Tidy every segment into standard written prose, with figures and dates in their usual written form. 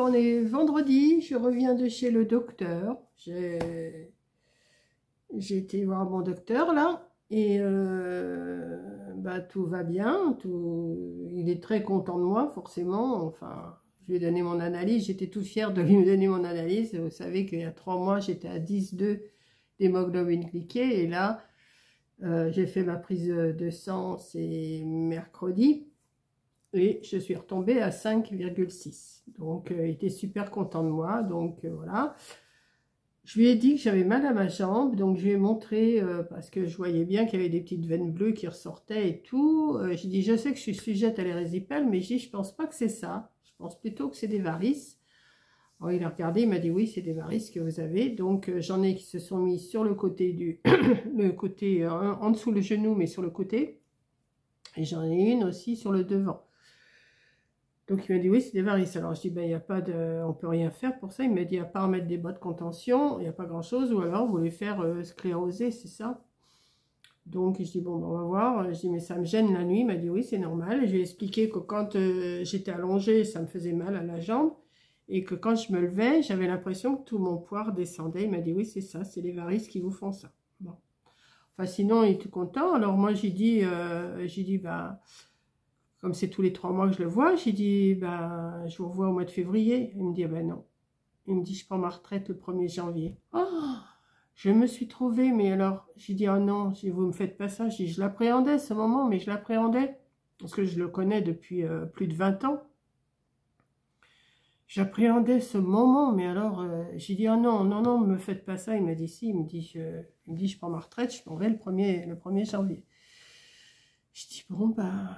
on est vendredi, je reviens de chez le docteur. J'ai été voir mon docteur là et bah, tout va bien. Il est très content de moi forcément. Enfin, je lui ai donné mon analyse. J'étais toute fière de lui donner mon analyse. Vous savez qu'il y a 3 mois, j'étais à 10,2 d'hémoglobine glyquée et là, j'ai fait ma prise de sang, c'est mercredi. Et je suis retombée à 5,6. Donc, il était super content de moi. Donc, voilà. Je lui ai dit que j'avais mal à ma jambe. Donc, je lui ai montré, parce que je voyais bien qu'il y avait des petites veines bleues qui ressortaient et tout. J'ai dit, je sais que je suis sujette à l'érésipèle, mais j'ai dit, je pense pas que c'est ça. Je pense plutôt que c'est des varices. Alors, il a regardé, il m'a dit, oui, c'est des varices que vous avez. Donc, j'en ai qui se sont mis sur le côté du... le côté en dessous le genou, mais sur le côté. Et j'en ai une aussi sur le devant. Donc, il m'a dit, oui, c'est des varices. Alors, je dis, ben, il n'y a pas de... On peut rien faire pour ça. Il m'a dit, à part mettre des bottes de contention, il n'y a pas grand-chose. Ou alors, vous voulez faire scléroser, c'est ça? Donc, je dis, bon, ben, on va voir. Je dis, mais ça me gêne la nuit. Il m'a dit, oui, c'est normal. Et je lui ai expliqué que quand j'étais allongée, ça me faisait mal à la jambe. Et que quand je me levais, j'avais l'impression que tout mon poids descendait. Il m'a dit, oui, c'est ça. C'est les varices qui vous font ça. Bon. Enfin, sinon, il est tout content. Alors, moi, j'ai dit, bah... Comme c'est tous les 3 mois que je le vois, j'ai dit, ben, je vous revois au mois de février. Il me dit, ben non. Il me dit, je prends ma retraite le 1er janvier. Oh, je me suis trouvée, mais alors, j'ai dit, oh non, vous me faites pas ça. Je l'appréhendais ce moment, mais je l'appréhendais. Parce que je le connais depuis plus de 20 ans. J'appréhendais ce moment, mais alors, j'ai dit, oh non, non, non, ne me faites pas ça. Il m'a dit, si, il me dit, je prends ma retraite, je m'en vais le 1er janvier. Je dis, bon, bah...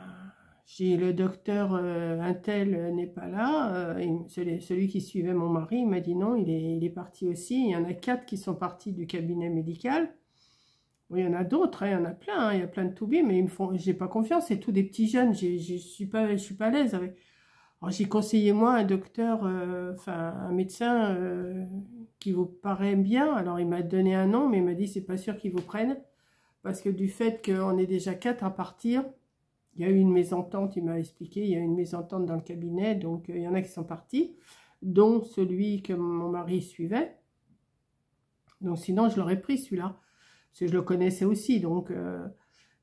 Le docteur Intel n'est pas là, celui qui suivait mon mari, il m'a dit non, il est parti aussi. Il y en a 4 qui sont partis du cabinet médical. Bon, il y en a d'autres, hein, il y en a plein, hein, il y a plein de toubis, mais j'ai pas confiance, c'est tous des petits jeunes, je suis pas à l'aise avec. Alors j'ai conseillé moi un docteur, enfin un médecin qui vous paraît bien. Alors il m'a donné un nom, mais il m'a dit c'est pas sûr qu'ils vous prennent, parce que du fait qu'on est déjà 4 à partir. Il y a eu une mésentente, il m'a expliqué, il y a eu une mésentente dans le cabinet, donc il y en a qui sont partis, dont celui que mon mari suivait. Donc sinon, je l'aurais pris celui-là, parce que je le connaissais aussi. Donc,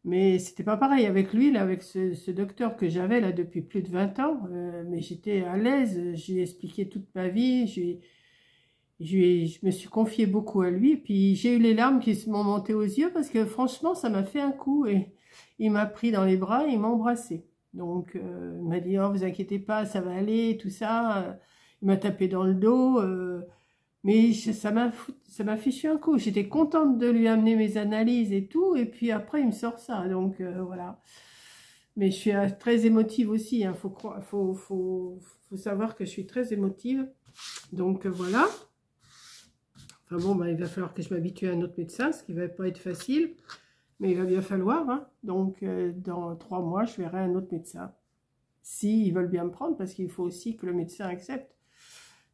mais c'était pas pareil avec lui, là, avec ce docteur que j'avais là depuis plus de 20 ans. Mais j'étais à l'aise, j'ai expliqué toute ma vie, je me suis confiée beaucoup à lui. Puis j'ai eu les larmes qui se m'ont montées aux yeux, parce que franchement, ça m'a fait un coup. Et il m'a pris dans les bras et il m'a embrassé. Donc, il m'a dit, oh, vous inquiétez pas, ça va aller, tout ça. Il m'a tapé dans le dos. Mais ça m'a fichu un coup. J'étais contente de lui amener mes analyses et tout. Et puis après, il me sort ça. Donc, voilà. Mais je suis très émotive aussi. Hein. Faut savoir que je suis très émotive. Donc, voilà. Enfin bon, bah, il va falloir que je m'habitue à un autre médecin, ce qui ne va pas être facile. Mais il va bien falloir, hein. Donc dans 3 mois, je verrai un autre médecin. S'ils veulent bien me prendre, parce qu'il faut aussi que le médecin accepte.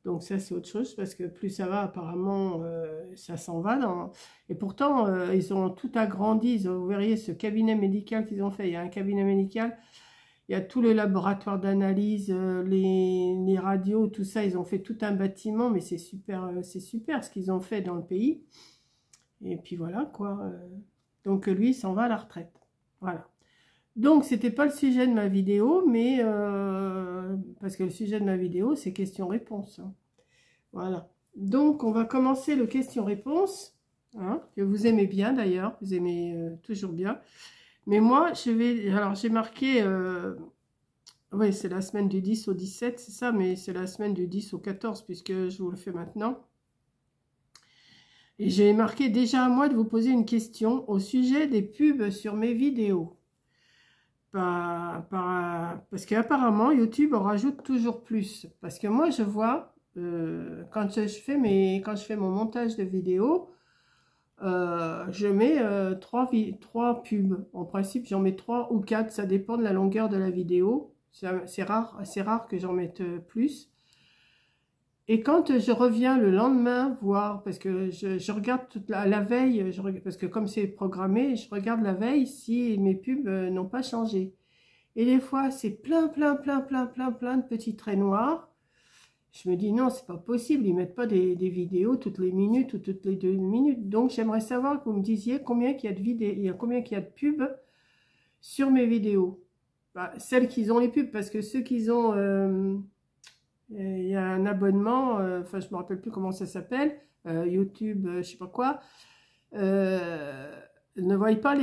Donc ça, c'est autre chose, parce que plus ça va, apparemment, ça s'en va. Et pourtant, ils ont tout agrandi. Vous verriez ce cabinet médical qu'ils ont fait. Il y a un cabinet médical, il y a tout le laboratoire d'analyse, les radios, tout ça. Ils ont fait tout un bâtiment, mais c'est super ce qu'ils ont fait dans le pays. Et puis voilà, quoi. Donc lui, il s'en va à la retraite. Voilà. Donc, c'était pas le sujet de ma vidéo, mais parce que le sujet de ma vidéo, c'est questions-réponses. Hein. Voilà. Donc, on va commencer le questions-réponses, hein, que vous aimez bien d'ailleurs. Vous aimez toujours bien. Mais moi, alors, j'ai marqué... oui, c'est la semaine du 10 au 17, c'est ça, mais c'est la semaine du 10 au 14, puisque je vous le fais maintenant. Et j'ai marqué déjà à moi de vous poser une question au sujet des pubs sur mes vidéos. Parce qu'apparemment, YouTube en rajoute toujours plus. Parce que moi, je vois, quand je fais mon montage de vidéos, je mets 3 pubs. En principe, j'en mets 3 ou 4, ça dépend de la longueur de la vidéo. C'est rare que j'en mette plus. Et quand je reviens le lendemain voir, parce que je regarde toute la veille, parce que comme c'est programmé, je regarde la veille si mes pubs n'ont pas changé. Et des fois, c'est plein de petits traits noirs. Je me dis, non, c'est pas possible, ils mettent pas des vidéos toutes les minutes ou toutes les 2 minutes. Donc, j'aimerais savoir que vous me disiez combien qu'il y a de vidéos, combien qu'il y a de pubs sur mes vidéos. Bah, celles qui ont les pubs, parce que ceux qui ont... il y a un abonnement, enfin, je me rappelle plus comment ça s'appelle, YouTube, je sais pas quoi, ne voient pas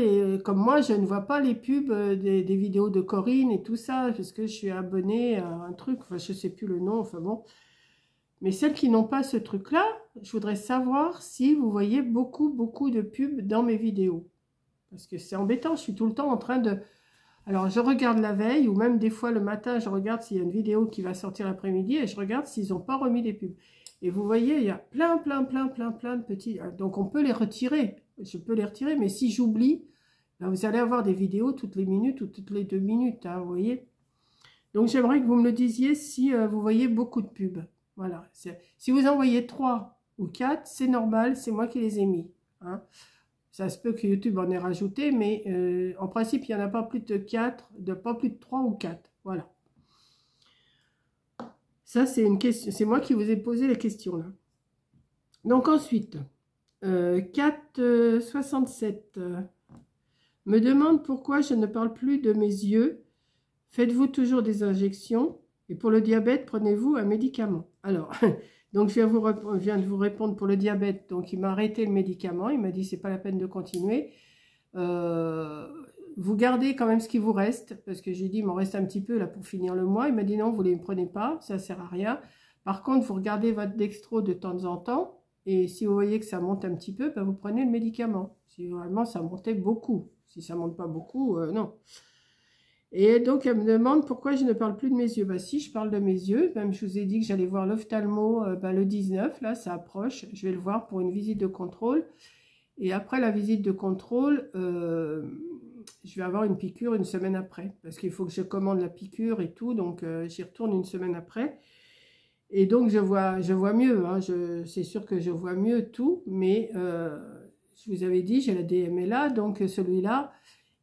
comme moi, je ne vois pas les pubs des vidéos de Corinne et tout ça, parce que je suis abonnée à un truc, enfin, je sais plus le nom, enfin bon. Mais celles qui n'ont pas ce truc-là, je voudrais savoir si vous voyez beaucoup de pubs dans mes vidéos. Parce que c'est embêtant, je suis tout le temps en train de... Alors, je regarde la veille, ou même des fois le matin, je regarde s'il y a une vidéo qui va sortir l'après-midi, et je regarde s'ils n'ont pas remis des pubs. Et vous voyez, il y a plein de petits... Donc, on peut les retirer. Je peux les retirer, mais si j'oublie, ben, vous allez avoir des vidéos toutes les minutes ou toutes les 2 minutes, hein, vous voyez. Donc, j'aimerais que vous me le disiez si vous voyez beaucoup de pubs. Voilà. Si vous en voyez 3 ou 4, c'est normal, c'est moi qui les ai mis. Hein. Ça se peut que YouTube en ait rajouté, mais en principe, il n'y en a pas plus de 4, pas plus de 3 ou 4. Voilà. Ça, c'est une question. C'est moi qui vous ai posé les questions là. Donc ensuite, 4,67 me demande pourquoi je ne parle plus de mes yeux. Faites-vous toujours des injections? Et pour le diabète, prenez-vous un médicament? Alors, donc je viens de vous répondre pour le diabète. Donc il m'a arrêté le médicament. Il m'a dit c'est pas la peine de continuer. Vous gardez quand même ce qui vous reste. Parce que j'ai dit il m'en reste un petit peu là pour finir le mois. Il m'a dit non, vous ne les prenez pas. Ça ne sert à rien. Par contre, vous regardez votre dextro de temps en temps. Et si vous voyez que ça monte un petit peu, ben vous prenez le médicament. Si vraiment ça montait beaucoup. Si ça ne monte pas beaucoup, non. Et donc, elle me demande pourquoi je ne parle plus de mes yeux. Bah si, je parle de mes yeux. Même, je vous ai dit que j'allais voir l'ophtalmo le 19. Là, ça approche. Je vais le voir pour une visite de contrôle. Et après la visite de contrôle, je vais avoir une piqûre une semaine après. Parce qu'il faut que je commande la piqûre et tout. Donc, j'y retourne une semaine après. Et donc, je vois mieux. Hein. C'est sûr que je vois mieux tout. Mais, je vous avais dit, j'ai la DMLA. Donc, celui-là...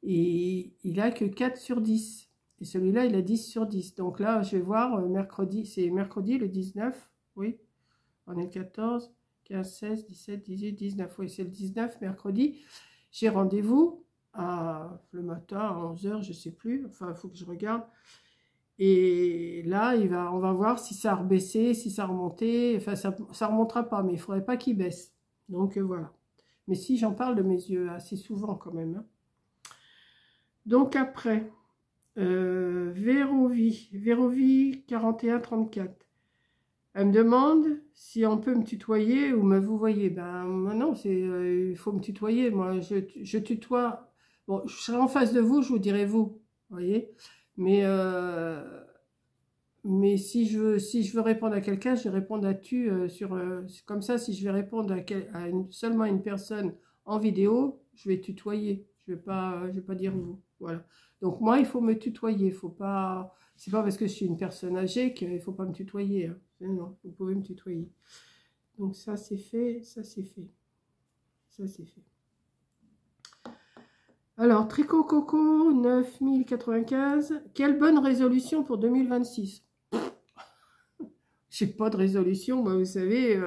Et il n'a que 4 sur 10. Et celui-là, il a 10 sur 10. Donc là, je vais voir mercredi. C'est mercredi le 19. Oui. On est le 14, 15, 16, 17, 18, 19. Oui, c'est le 19, mercredi. J'ai rendez-vous le matin à 11 h, je ne sais plus. Enfin, il faut que je regarde. Et là, on va voir si ça a rebaissé, si ça a remonté. Enfin, ça ne remontera pas, mais il ne faudrait pas qu'il baisse. Donc, voilà. Mais si, j'en parle de mes yeux assez souvent quand même. Hein. Donc après, Vérovie 4134. Elle me demande si on peut me tutoyer ou me vous voyez. Ben non, il faut me tutoyer. Moi, je tutoie. Bon, je serai en face de vous, je vous dirai vous, voyez. Mais si je veux répondre à quelqu'un, je vais répondre à tu comme ça. Si je vais répondre seulement à une personne en vidéo, je vais tutoyer. Je vais pas dire vous. Voilà. Donc moi, il faut me tutoyer. Faut pas. C'est pas parce que je suis une personne âgée qu'il faut pas me tutoyer. Hein. Non, vous pouvez me tutoyer. Donc ça c'est fait, ça c'est fait, ça c'est fait. Alors Tricot Coco 9095. Quelle bonne résolution pour 2026. J'ai pas de résolution, moi, vous savez.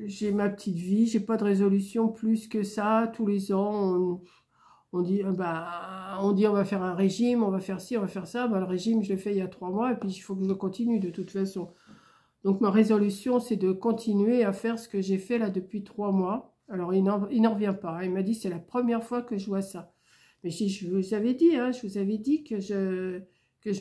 J'ai ma petite vie, j'ai pas de résolution plus que ça. Tous les ans, on dit on va faire un régime, on va faire ci, on va faire ça. Ben, le régime, je l'ai fait il y a 3 mois et puis il faut que je continue de toute façon. Donc ma résolution, c'est de continuer à faire ce que j'ai fait là depuis 3 mois. Alors il n'en revient pas. Hein. Il m'a dit c'est la première fois que je vois ça. Mais je vous avais dit, hein, je vous avais dit que je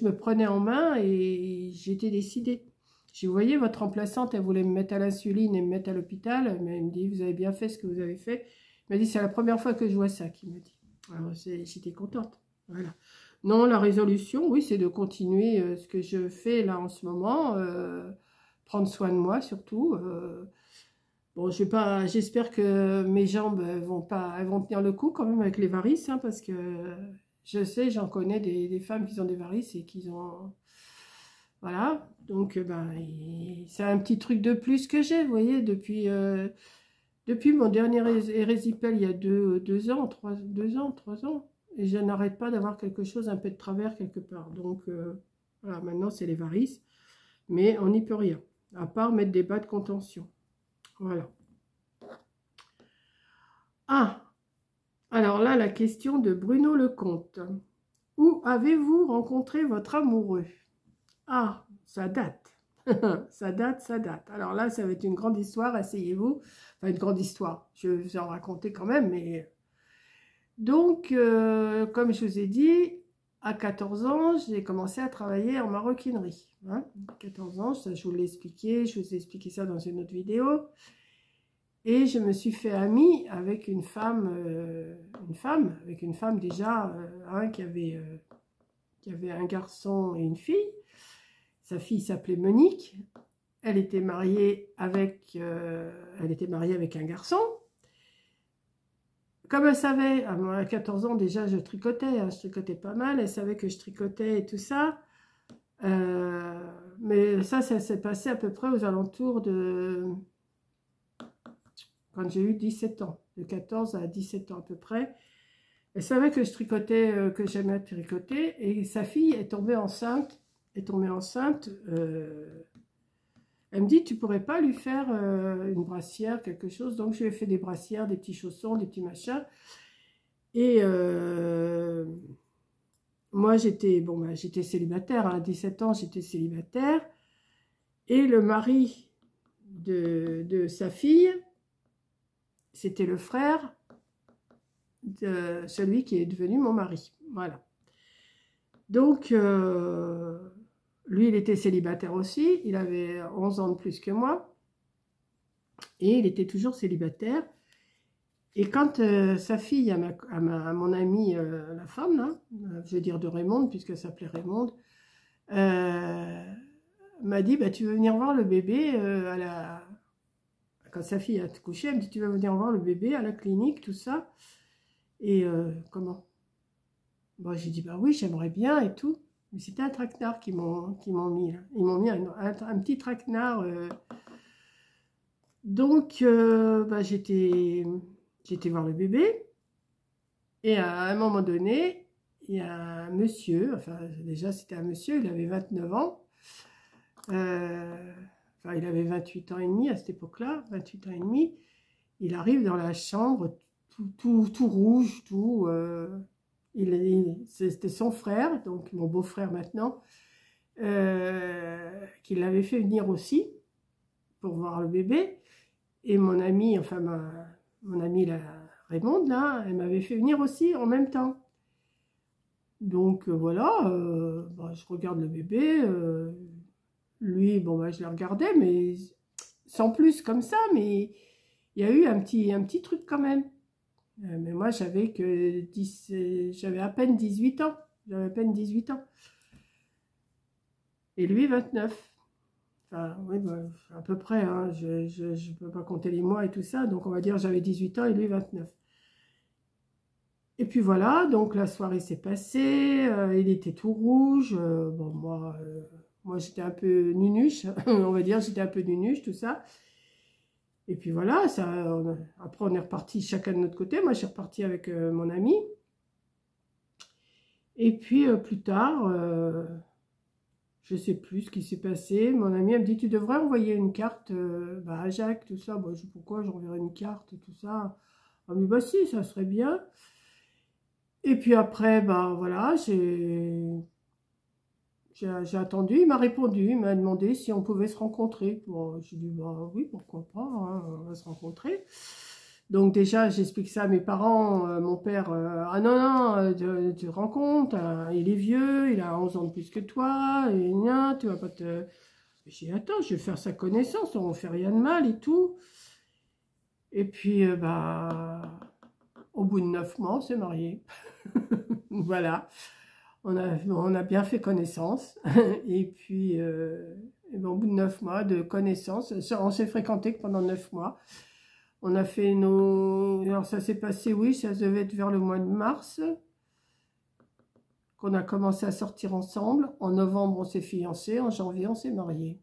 me prenais en main et j'étais décidée. Je vous voyez, votre remplaçante, elle voulait me mettre à l'insuline et me mettre à l'hôpital. Mais elle me dit, vous avez bien fait ce que vous avez fait. Elle m'a dit, c'est la première fois que je vois ça, qu'il m'a dit. Alors, j'étais contente. Voilà. Non, la résolution, oui, c'est de continuer ce que je fais là en ce moment. Prendre soin de moi, surtout. Bon, j'espère que mes jambes elles vont tenir le coup quand même avec les varices, hein, parce que je sais, j'en connais des femmes qui ont des varices et qui ont... Voilà, donc c'est un petit truc de plus que j'ai, vous voyez, depuis mon dernier érésipèle il y a 2 ans, 3 ans, et je n'arrête pas d'avoir quelque chose un peu de travers quelque part. Donc Voilà, maintenant, c'est les varices. Mais on n'y peut rien, à part mettre des bas de contention. Voilà. Ah, alors là, la question de Bruno Lecomte. Où avez-vous rencontré votre amoureux? Ah, ça date. Ça date, ça date. Alors là, ça va être une grande histoire, asseyez-vous. Enfin, une grande histoire. Je vais vous en raconter quand même, mais... Donc, comme je vous ai dit, à 14 ans, j'ai commencé à travailler en maroquinerie. Hein. 14 ans, ça, je vous l'ai expliqué, je vous ai expliqué ça dans une autre vidéo. Et je me suis fait amie avec une femme déjà, hein, qui avait un garçon et une fille. Sa fille s'appelait Monique. Elle était mariée avec un garçon. Comme elle savait, à 14 ans déjà, je tricotais, hein, je tricotais pas mal. Elle savait que je tricotais et tout ça. Mais ça s'est passé à peu près aux alentours de... Quand j'ai eu 17 ans, de 14 à 17 ans à peu près. Elle savait que je tricotais, que j'aimais tricoter. Et sa fille est tombée enceinte. Elle me dit, tu pourrais pas lui faire une brassière, quelque chose. Donc, je lui ai fait des brassières, des petits chaussons, des petits machins. Et moi, j'étais célibataire. À 17 ans, j'étais célibataire. Et le mari de sa fille, c'était le frère de celui qui est devenu mon mari. Voilà. Donc, lui, il était célibataire aussi. Il avait 11 ans de plus que moi. Et il était toujours célibataire. Et quand sa fille, à mon amie, la femme, là, je veux dire de Raymond, puisqu'elle s'appelait Raymond, m'a dit, bah, tu veux venir voir le bébé quand sa fille a couché, elle me dit, tu vas venir voir le bébé à la clinique, tout ça. Et comment? Bon, j'ai dit, bah oui, j'aimerais bien et tout. Mais c'était un traquenard qu'ils m'ont mis, là. Ils m'ont mis un petit traquenard. Donc, bah, j'étais voir le bébé. Et à un moment donné, il y a un monsieur, enfin déjà c'était un monsieur, il avait 29 ans. Enfin il avait 28 ans et demi à cette époque-là, 28 ans et demi. Il arrive dans la chambre tout rouge, tout... c'était son frère, donc mon beau-frère maintenant, qui l'avait fait venir aussi pour voir le bébé. Et mon ami, enfin mon ami Raymond, là, elle m'avait fait venir aussi en même temps. Donc voilà, bah, je regarde le bébé. Lui, bon, bah, je le regardais, mais sans plus comme ça. Mais il y a eu un petit truc quand même. Mais moi, j'avais à peine 18 ans. J'avais à peine 18 ans. Et lui, 29. Enfin, oui, bah, à peu près. Hein, je ne peux pas compter les mois et tout ça. Donc, on va dire j'avais 18 ans et lui, 29. Et puis voilà, donc la soirée s'est passée, il était tout rouge, bon moi j'étais un peu nunuche, on va dire, j'étais un peu nunuche, tout ça. Et puis voilà, après on est reparti chacun de notre côté, moi je suis repartie avec mon ami. Et puis plus tard, je ne sais plus ce qui s'est passé, mon ami elle me dit, tu devrais envoyer une carte bah, à Jacques, tout ça. Bon, je sais pourquoi j'enverrai une carte, tout ça. Elle me dit, bah si, ça serait bien. Et puis après, bah voilà, j'ai attendu, il m'a répondu, il m'a demandé si on pouvait se rencontrer. Bon, j'ai dit, bah oui, pourquoi pas, hein, on va se rencontrer. Donc déjà, j'explique ça à mes parents, mon père, ah non, non, tu te rends compte, il est vieux, il a 11 ans de plus que toi, et non, tu vas pas te... J'ai dit, attends, je vais faire sa connaissance, on ne fait rien de mal et tout. Et puis, bah, au bout de 9 mois, on s'est mariés. Voilà, on a bien fait connaissance. Et puis, et ben, au bout de 9 mois de connaissance, on s'est fréquenté que pendant 9 mois. On a fait nos... Alors ça s'est passé, oui, ça devait être vers le mois de mars, qu'on a commencé à sortir ensemble. En novembre, on s'est fiancés. En janvier, on s'est mariés.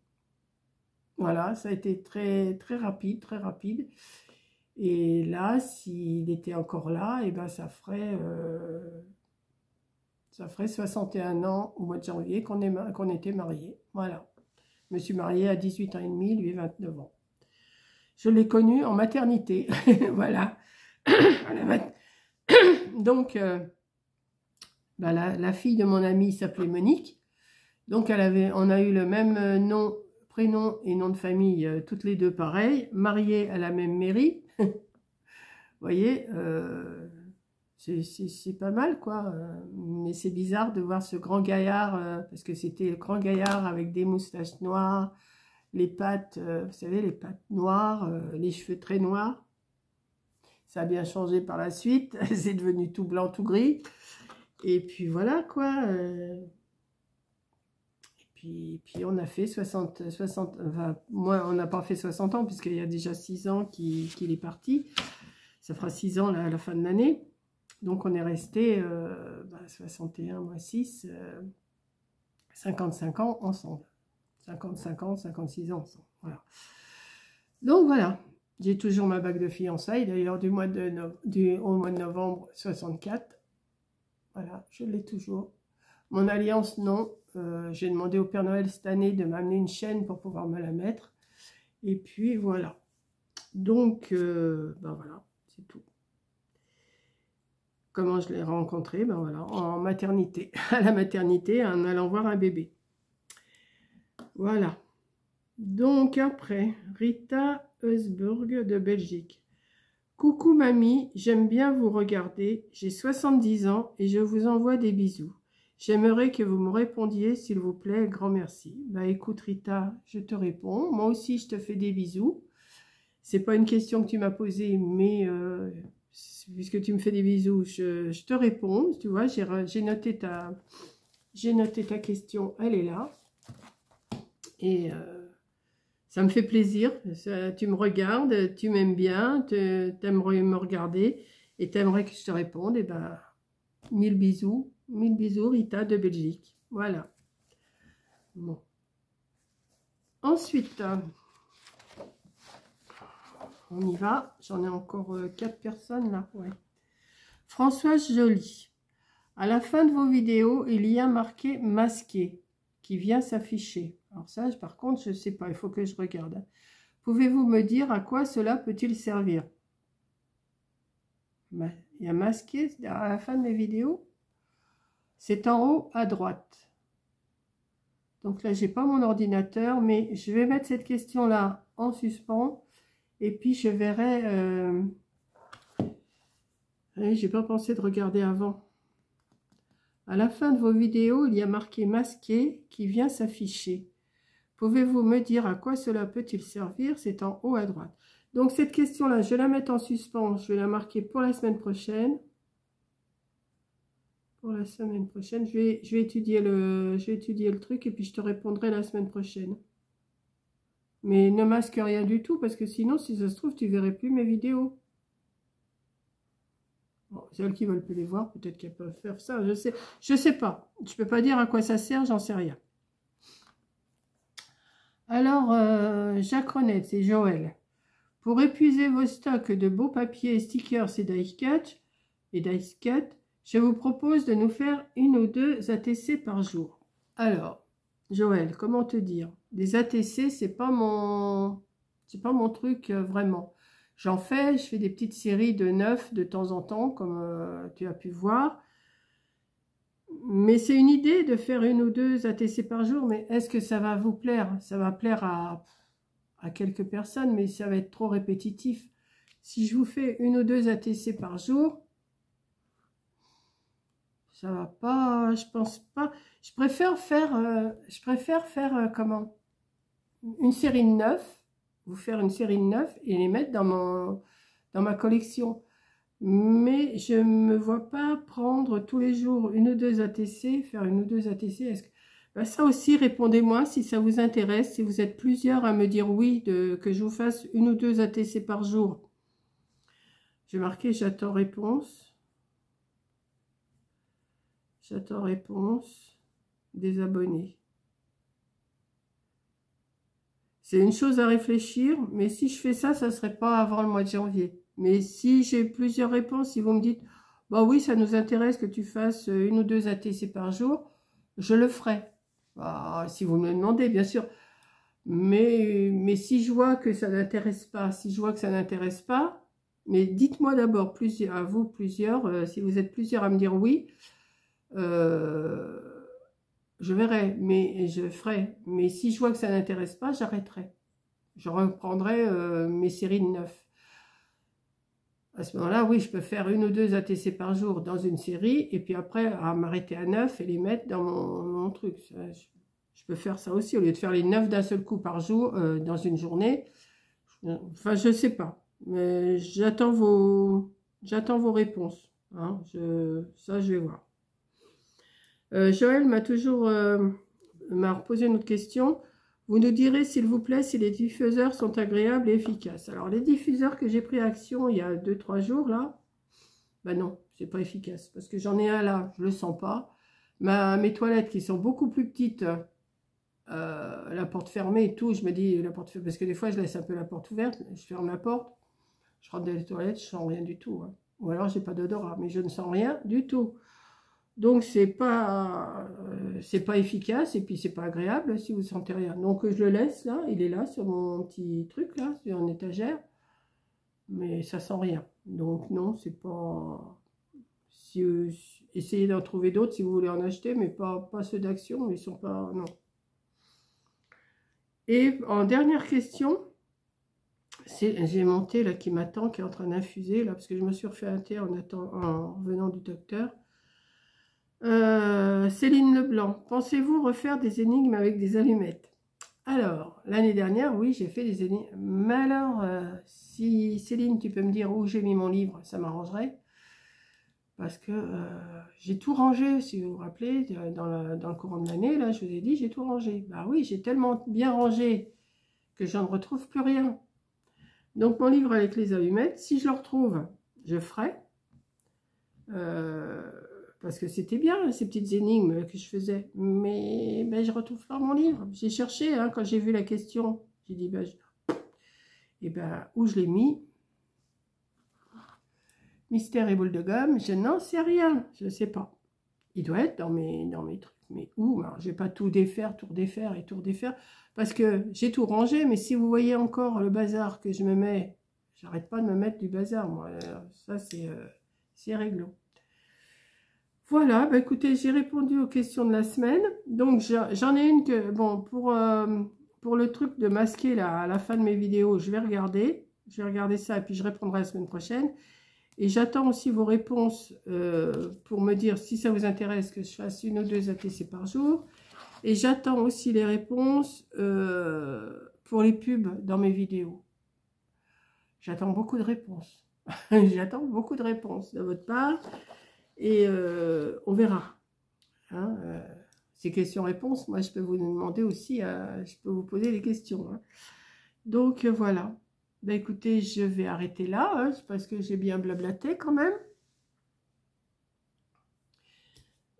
Voilà, ça a été très, très rapide, très rapide. Et là, s'il était encore là, et ben ça ferait Ça ferait 61 ans au mois de janvier qu'on était mariés. Voilà. Je me suis mariée à 18 ans et demi, lui 29 ans. Je l'ai connu en maternité. Voilà. Donc, bah, la fille de mon amie s'appelait Monique. Donc, on a eu le même nom, prénom et nom de famille, toutes les deux pareilles, mariées à la même mairie. Vous voyez, c'est pas mal, quoi. Mais c'est bizarre de voir ce grand gaillard, parce que c'était le grand gaillard avec des moustaches noires, les pattes, vous savez, les pattes noires, les cheveux très noirs. Ça a bien changé par la suite. C'est devenu tout blanc, tout gris. Et puis voilà, quoi. Et puis on a fait 60 enfin, moi, on n'a pas fait 60 ans, puisqu'il y a déjà 6 ans qu'il est parti. Ça fera 6 ans à la fin de l'année. Donc on est resté 61 moins 6, 55 ans ensemble. 55 ans, 56 ans ensemble. Voilà. Donc voilà. J'ai toujours ma bague de fiançailles, d'ailleurs, au mois de novembre 64. Voilà, je l'ai toujours. Mon alliance, non. J'ai demandé au Père Noël cette année de m'amener une chaîne pour pouvoir me la mettre. Et puis, voilà. Donc, ben voilà, c'est tout. Comment je l'ai rencontré? Ben voilà, en maternité. À la maternité, en allant voir un bébé. Voilà. Donc, après, Rita Heusburg de Belgique. Coucou mamie, j'aime bien vous regarder, j'ai 70 ans et je vous envoie des bisous. J'aimerais que vous me répondiez, s'il vous plaît, grand merci. Bah écoute Rita, je te réponds. Moi aussi, je te fais des bisous. C'est pas une question que tu m'as posée, mais puisque tu me fais des bisous, je te réponds. Tu vois, j'ai noté ta question, elle est là. Et ça me fait plaisir, tu me regardes, tu m'aimes bien, tu aimerais me regarder et tu aimerais que je te réponde. Et ben, 1000 bisous Rita de Belgique. Voilà. Bon. Ensuite, on y va. J'en ai encore 4 personnes là. Ouais. Françoise Joly. À la fin de vos vidéos, il y a marqué masqué qui vient s'afficher. Alors ça, par contre, je ne sais pas, il faut que je regarde. Pouvez-vous me dire à quoi cela peut-il servir? Il y a masqué à la fin de mes vidéos. C'est en haut à droite. Donc là, j'ai pas mon ordinateur, mais je vais mettre cette question-là en suspens. Et puis, je verrai... j'ai pas pensé de regarder avant. À la fin de vos vidéos, il y a marqué masqué qui vient s'afficher. Pouvez-vous me dire à quoi cela peut-il servir? C'est en haut à droite. Donc cette question-là, je vais la mettre en suspens. Je vais la marquer pour la semaine prochaine. Pour la semaine prochaine, je vais étudier le truc et puis je te répondrai la semaine prochaine. Mais ne masque rien du tout parce que sinon, si ça se trouve, tu verrais plus mes vidéos. Bon, celles qui veulent plus les voir, peut-être qu'elles peuvent faire ça. Je sais pas. Je peux pas dire à quoi ça sert, j'en sais rien. Alors, Jacques Renette, c'est Joël. Pour épuiser vos stocks de beaux papiers, stickers et die-cut, je vous propose de nous faire 1 ou 2 ATC par jour. Alors, Joël, comment te dire? Des ATC, c'est pas mon truc vraiment. J'en fais, je fais des petites séries de 9 de temps en temps, comme tu as pu voir. Mais c'est une idée de faire 1 ou 2 ATC par jour, mais est-ce que ça va vous plaire? Ça va plaire à quelques personnes, mais ça va être trop répétitif. Si je vous fais 1 ou 2 ATC par jour, ça va pas, je pense pas. Je préfère faire comment? Une série de 9, vous faire une série de 9 et les mettre dans ma collection. Mais je ne me vois pas prendre tous les jours 1 ou 2 ATC, faire 1 ou 2 ATC. Est-ce que... Ben ça aussi, répondez-moi si ça vous intéresse, si vous êtes plusieurs à me dire oui, que je vous fasse 1 ou 2 ATC par jour. J'ai marqué j'attends réponse. J'attends réponse des abonnés. C'est une chose à réfléchir, mais si je fais ça, ça ne serait pas avant le mois de janvier. Mais si j'ai plusieurs réponses, si vous me dites, Bah oui, ça nous intéresse que tu fasses 1 ou 2 ATC par jour. Je le ferai. Bah, si vous me le demandez, bien sûr. Mais si je vois que ça n'intéresse pas, si je vois que ça n'intéresse pas, mais dites-moi d'abord, à vous plusieurs, si vous êtes plusieurs à me dire oui, je verrai, mais je ferai. Mais si je vois que ça n'intéresse pas, j'arrêterai. Je reprendrai mes séries de 9. À ce moment-là, oui, je peux faire 1 ou 2 ATC par jour dans une série, et puis après, à m'arrêter à 9 et les mettre dans mon truc. Je peux faire ça aussi, au lieu de faire les 9 d'un seul coup par jour, dans une journée. Enfin, je sais pas. Mais j'attends vos réponses. Hein. Ça, je vais voir. Joël m'a reposé une autre question. Vous nous direz, s'il vous plaît, si les diffuseurs sont agréables et efficaces. Alors, les diffuseurs que j'ai pris action il y a 2-3 jours, là, ben non, c'est pas efficace. Parce que j'en ai un là, je le sens pas. Mes toilettes qui sont beaucoup plus petites, la porte fermée et tout, je me dis, la porte fermée, parce que des fois, je laisse un peu la porte ouverte, je ferme la porte, je rentre dans les toilettes, je sens rien du tout. Hein. Ou alors, j'ai pas d'odorat, mais je ne sens rien du tout. Donc c'est pas efficace et puis c'est pas agréable si vous sentez rien. Donc je le laisse là, il est là sur mon petit truc là, sur une étagère, mais ça sent rien. Donc non, c'est pas. Essayez d'en trouver d'autres si vous voulez en acheter, mais pas ceux d'Action, ils sont pas non. Et en dernière question, j'ai mon thé là qui m'attend, qui est en train d'infuser là, parce que je me suis refait un thé en venant du docteur. Céline Leblanc, pensez-vous refaire des énigmes avec des allumettes? Alors, l'année dernière, oui, j'ai fait des énigmes. Mais alors, si Céline, tu peux me dire où j'ai mis mon livre, ça m'arrangerait. Parce que j'ai tout rangé, si vous vous rappelez, dans le courant de l'année, là, je vous ai dit, j'ai tout rangé. Bah oui, j'ai tellement bien rangé que je ne retrouve plus rien. Donc, mon livre avec les allumettes, si je le retrouve, je ferai. Parce que c'était bien, ces petites énigmes que je faisais. Mais ben, je ne retrouve pas mon livre. J'ai cherché, hein, quand j'ai vu la question. J'ai dit, ben, où je l'ai mis? Mystère et boule de gomme, je n'en sais rien. Je ne sais pas. Il doit être dans mes trucs. Mais où? Alors, je ne vais pas tout redéfaire et tout redéfaire. Parce que j'ai tout rangé. Mais si vous voyez encore le bazar que je me mets, j'arrête pas de me mettre du bazar. Moi, ça, c'est réglo. Voilà, bah écoutez, j'ai répondu aux questions de la semaine. Donc, j'en ai une que, bon, pour le truc de masquer là, à la fin de mes vidéos, je vais regarder. Je vais regarder ça et puis je répondrai la semaine prochaine. Et j'attends aussi vos réponses pour me dire si ça vous intéresse que je fasse 1 ou 2 ATC par jour. Et j'attends aussi les réponses pour les pubs dans mes vidéos. J'attends beaucoup de réponses. J'attends beaucoup de réponses de votre part. Et on verra. Hein, ces questions-réponses, moi je peux vous demander aussi, je peux vous poser des questions. Hein. Donc voilà. Ben, écoutez, je vais arrêter là, hein, parce que j'ai bien blablaté quand même.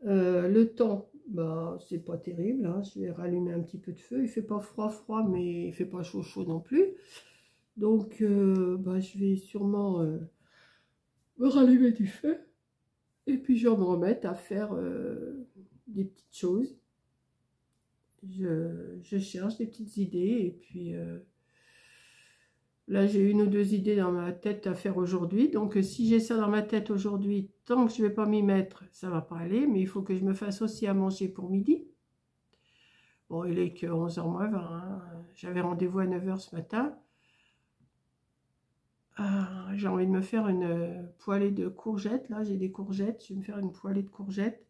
Le temps, bah, c'est pas terrible. Hein, je vais rallumer un petit peu de feu. Il fait pas froid, mais il fait pas chaud non plus. Donc bah, je vais sûrement rallumer du feu. Et puis je vais me remettre à faire des petites choses. Je cherche des petites idées. Et puis là j'ai 1 ou 2 idées dans ma tête à faire aujourd'hui. Donc si j'ai ça dans ma tête aujourd'hui, tant que je ne vais pas m'y mettre, ça ne va pas aller. Mais il faut que je me fasse aussi à manger pour midi. Bon, il est que 11h moins 20. Hein. J'avais rendez-vous à 9h ce matin. J'ai envie de me faire une poêlée de courgettes. Là, j'ai des courgettes. Je vais me faire une poêlée de courgettes.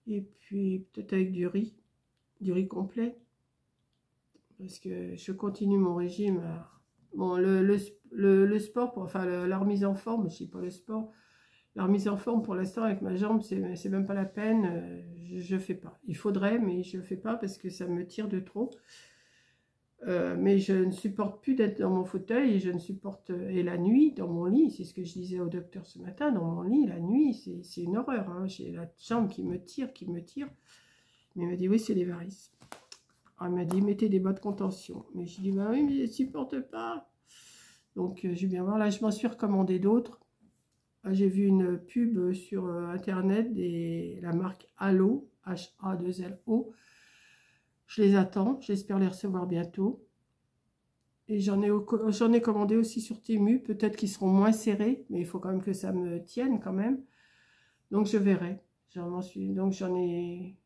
Et puis, peut-être avec du riz complet. Parce que je continue mon régime. Bon, le sport, enfin, la remise en forme, je ne dis pas le sport. La remise en forme, pour l'instant, avec ma jambe, c'est même pas la peine. Je ne fais pas. Il faudrait, mais je ne fais pas parce que ça me tire de trop. Mais je ne supporte plus d'être dans mon fauteuil et je ne supporte... Et la nuit, dans mon lit, c'est ce que je disais au docteur ce matin, dans mon lit, la nuit, c'est une horreur. Hein. J'ai la jambe qui me tire. Mais il m'a dit, oui, c'est les varices. Alors, il m'a dit, mettez des bas de contention. Mais je dis, bah oui, mais je ne supporte pas. Donc, je vais bien voir. Là, je m'en suis recommandé d'autres. J'ai vu une pub sur internet la marque Halo, H-A-2-L-O. Je les attends, j'espère les recevoir bientôt. Et j'en ai commandé aussi sur Temu, peut-être qu'ils seront moins serrés, mais il faut quand même que ça me tienne quand même. Donc je verrai. Donc j'en ai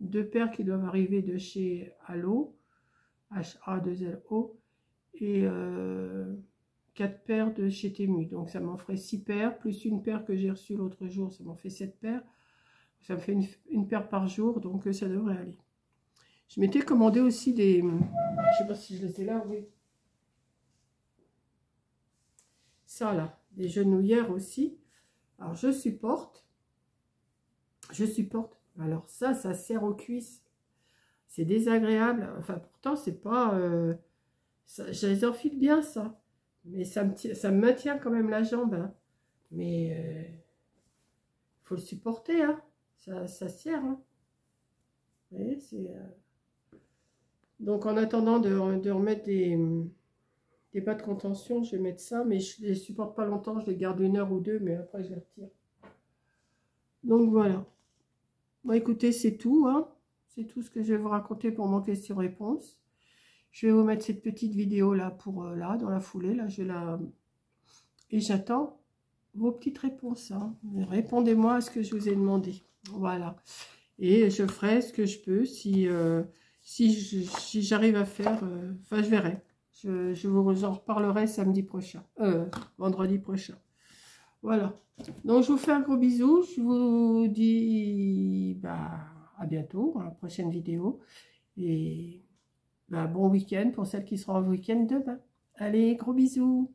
2 paires qui doivent arriver de chez Halo, H-A-2-L-O, et 4 paires de chez Temu. Donc ça m'en ferait 6 paires, plus une paire que j'ai reçue l'autre jour, ça m'en fait 7 paires. Ça me fait une paire par jour, donc ça devrait aller. Je m'étais commandé aussi des... Je sais pas si je les ai là, oui. Ça là, des genouillères aussi. Alors je supporte. Alors ça serre aux cuisses. C'est désagréable. Enfin pourtant c'est pas... je les enfile bien ça. Mais ça me maintient quand même la jambe. Hein. Mais faut le supporter. Hein. Ça serre. Hein. Vous voyez, c'est... Donc en attendant de remettre des bas de contention, je vais mettre ça. Mais je les supporte pas longtemps. Je les garde 1 heure ou 2. Mais après je les retire. Donc voilà. Bon écoutez, c'est tout. Hein. C'est tout ce que je vais vous raconter pour mon question-réponse. Je vais vous mettre cette petite vidéo là pour là, dans la foulée. Là, et j'attends vos petites réponses. Hein. Répondez-moi à ce que je vous ai demandé. Voilà. Et je ferai ce que je peux si j'arrive à faire. Enfin, je verrai. Je vous en reparlerai samedi prochain. Vendredi prochain. Voilà. Donc, je vous fais un gros bisou. Je vous dis à bientôt, à la prochaine vidéo. Et bon week-end pour celles qui seront en week-end demain. Allez, gros bisous.